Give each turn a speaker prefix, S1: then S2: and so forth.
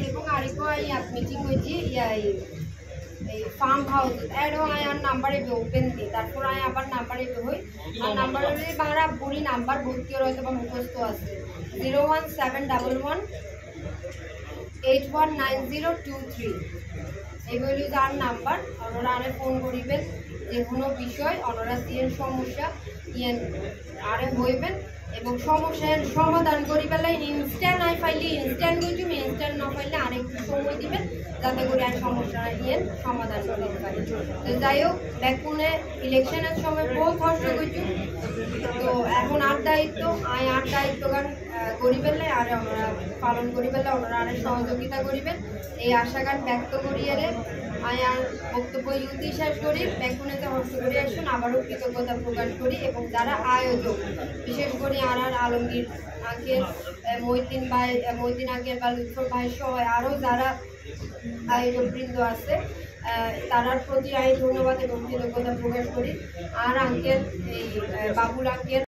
S1: এবং আরেকো মিটিং হয়েছি এই ফার্ম হাউস এডও আর নাম্বারে ওপেন দিই তারপর আবার নাম্বারে হই আর নাম্বার হলে বাংলা বুড়ি নাম্বার ভর্তি হয়তো বা মুখস্থ আছে 01711819023 এগুলি যার নাম্বার ওনারা আরে ফোন করিবেন যে কোনো বিষয় ওনারা দিয়ে সমস্যা ইয়েন আরে হইবেন এবং সমস্যার সমাধান করি পেলাই ইনস্ট্যান্ট নাই পাইলে ইনস্ট্যান্ট বুঝুম ইনস্ট্যান্ট না পাইলে আরেকটু সময় দিবেন যাতে করে আর সমস্যা ইয়েন সমাধান করতে পারি তো যাই হোক বেকুনে ইলেকশনের সময় বহু কষ্ট করছুম তো এখন আর দায়িত্ব আর দায়িত্ব গান করি পেলে আর ওনারা পালন করি পেলে ওনারা আরে সহযোগিতা করিবেন এই আশা গান ব্যক্ত করিয়ে আর বক্তব্য ইউতি শেষ করি বেকুনেতে হস্ত করে আসুন আবারও কৃতজ্ঞতা প্রকাশ করি এবং যারা আয়োজক বিশেষ করে আর আলমগীর আঙ্কেল মইদিন আঙ্কেল বা লুৎফর ভাই সহ আরও যারা আয়োজকবৃন্দ আছে তারার প্রতি আমি ধন্যবাদ এবং কৃতজ্ঞতা প্রকাশ করি আর আঙ্কেল এই বাবুল আঙ্কেল